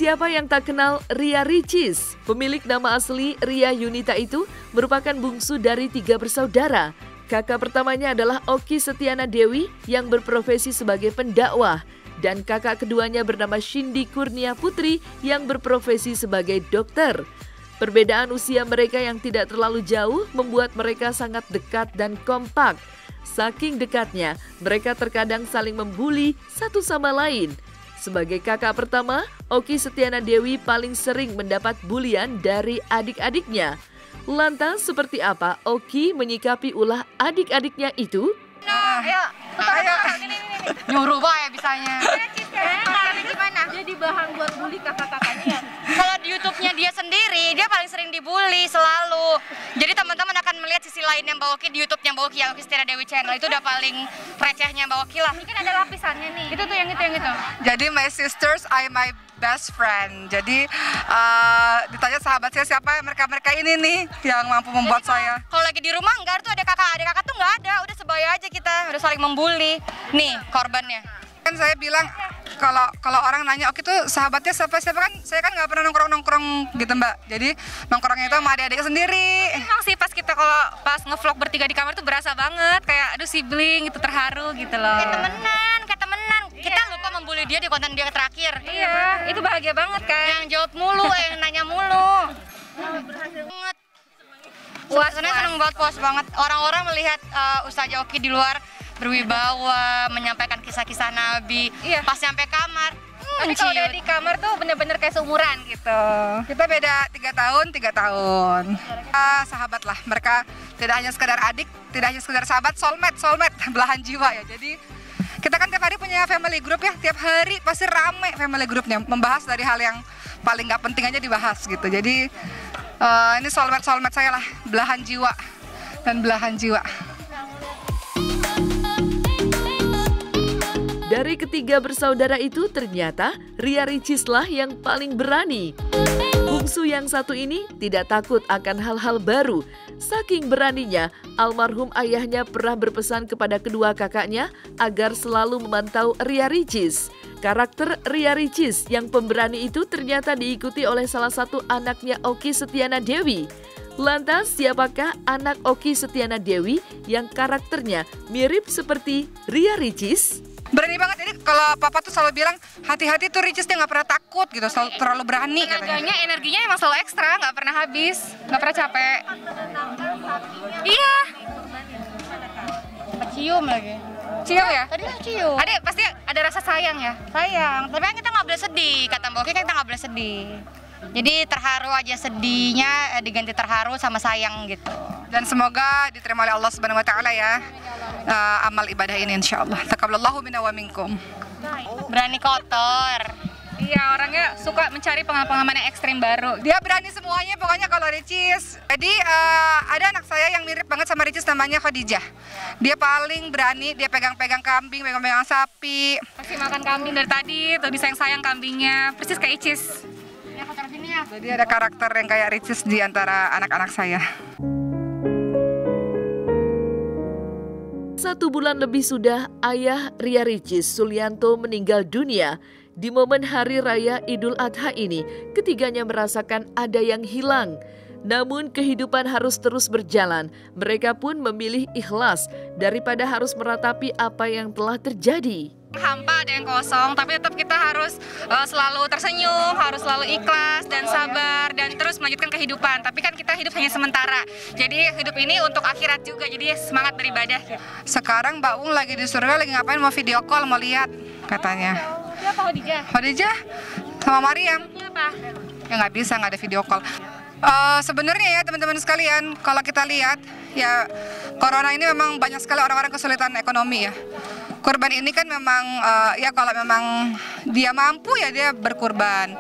Siapa yang tak kenal Ria Ricis? Pemilik nama asli Ria Yunita itu merupakan bungsu dari 3 bersaudara. Kakak pertamanya adalah Oki Setiana Dewi yang berprofesi sebagai pendakwah. Dan kakak keduanya bernama Shindi Kurnia Putri yang berprofesi sebagai dokter. Perbedaan usia mereka yang tidak terlalu jauh membuat mereka sangat dekat dan kompak. Saking dekatnya, mereka terkadang saling membuli satu sama lain. Sebagai kakak pertama, Oki Setiana Dewi paling sering mendapat bulian dari adik-adiknya. Lantas seperti apa Oki menyikapi ulah adik-adiknya itu? Ayo. Nyuruh ya bisanya. Gimana? Jadi bahan buat bully kakak-kakaknya. Kalau di YouTube-nya dia sendiri, dia paling sering dibully selalu. Jadi teman-teman akan melihat sisi lainnya Mbak Oki di YouTube-nya Mbak Oki, yang Oki Setiana Dewi Channel. Itu udah paling recehnya Mbak Oki lah. Mungkin ada lapisannya nih. Itu tuh yang itu. Jadi my sisters, I my best friend. Jadi ditanya sahabat saya siapa, mereka ini nih yang mampu membuat saya. Kalau lagi di rumah enggak tuh ada kakak tuh nggak ada, udah sebaya aja kita, udah saling membuli. Nih korbannya. Kan saya bilang kalau orang nanya Oki tuh sahabatnya siapa kan saya kan nggak pernah nongkrong gitu Mbak. Jadi nongkrongnya itu sama adik-adik sendiri. Emang sih pas kita kalau pas ngevlog bertiga di kamar tuh berasa banget kayak aduh sibling itu terharu gitu loh. Kayak temenan. Kita lupa membuli dia di konten dia terakhir. Iya, itu bahagia banget kan. Yang jawab mulu, yang nanya mulu. Banget. Suasananya seneng banget, puas banget. Orang-orang melihat Ustazah Oki di luar berwibawa, menyampaikan kisah-kisah Nabi. Iya. Pas nyampe kamar, tapi kalau udah di kamar tuh bener-bener kayak seumuran gitu. Kita beda 3 tahun. Sahabat lah, mereka tidak hanya sekedar adik, tidak hanya sekedar sahabat, soulmate, belahan jiwa ya. Jadi kita kan tiap hari punya family group ya, tiap hari pasti rame family groupnya, membahas dari hal yang paling nggak penting aja dibahas gitu. Jadi ini soulmate saya lah, belahan jiwa dan belahan jiwa. Dari ketiga bersaudara itu ternyata Ria Ricis lah yang paling berani. Bungsu yang satu ini tidak takut akan hal-hal baru. Saking beraninya, almarhum ayahnya pernah berpesan kepada kedua kakaknya agar selalu memantau Ria Ricis. Karakter Ria Ricis yang pemberani itu ternyata diikuti oleh salah satu anaknya Oki Setiana Dewi. Lantas siapakah anak Oki Setiana Dewi yang karakternya mirip seperti Ria Ricis? Berani banget, jadi kalau papa tuh selalu bilang hati-hati tuh Ricis, dia nggak pernah takut gitu, selalu terlalu berani katanya. Energinya emang selalu ekstra, nggak pernah habis, nggak pernah capek. Iya. Cium lagi. Cium ya? Tadi cium. Ada pasti ada rasa sayang ya? Sayang. Tapi kan kita nggak boleh sedih, kata Mbak Oki kan kita nggak boleh sedih. Jadi terharu aja, sedihnya diganti terharu sama sayang gitu. Dan semoga diterima oleh Allah Subhanahu wa taala ya. Amal ibadah ini insyaallah. Taqabbalallahu minna wa minkum. Berani kotor. Iya, orangnya suka mencari pengalaman yang ekstrim baru. Dia berani semuanya pokoknya kalau Ricis. Jadi ada anak saya yang mirip banget sama Ricis, namanya Khadijah. Dia paling berani, dia pegang-pegang kambing, pegang-pegang sapi. Masih makan kambing dari tadi, tuh disayang-sayang kambingnya. Persis kayak Icis. Jadi ada karakter yang kayak Ricis di antara anak-anak saya. 1 bulan lebih sudah ayah Ria Ricis, Sulianto, meninggal dunia. Di momen Hari Raya Idul Adha ini, ketiganya merasakan ada yang hilang. Namun kehidupan harus terus berjalan. Mereka pun memilih ikhlas daripada harus meratapi apa yang telah terjadi. Hampa, ada yang kosong, tapi tetap kita harus selalu tersenyum, harus selalu ikhlas dan sabar dan terus melanjutkan kehidupan. Tapi kan kita hidup hanya sementara, jadi hidup ini untuk akhirat juga, jadi semangat beribadah. Sekarang Mbak Ung lagi di surga, lagi ngapain, mau video call, mau lihat katanya. Siapa Khadijah? Khadijah sama Mariam. Siapa? Ya nggak bisa, nggak ada video call. Sebenarnya ya teman-teman sekalian, kalau kita lihat ya corona ini memang banyak sekali orang-orang kesulitan ekonomi ya. Kurban ini kan memang ya kalau memang dia mampu ya dia berkurban.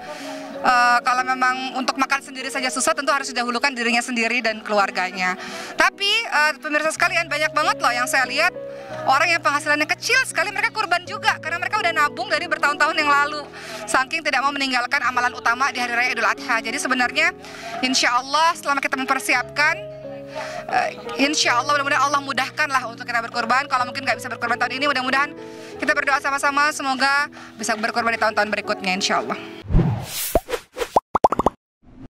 Kalau memang untuk makan sendiri saja susah, tentu harus didahulukan dirinya sendiri dan keluarganya. Tapi pemirsa sekalian, banyak banget loh yang saya lihat orang yang penghasilannya kecil sekali, mereka kurban juga karena mereka udah nabung dari bertahun-tahun yang lalu, saking tidak mau meninggalkan amalan utama di Hari Raya Idul Adha. Jadi sebenarnya insya Allah selama kita mempersiapkan insya Allah mudah-mudahan Allah mudahkan lah untuk kita berkorban. Kalau mungkin nggak bisa berkorban tahun ini, mudah-mudahan kita berdoa sama-sama semoga bisa berkorban di tahun-tahun berikutnya insya Allah.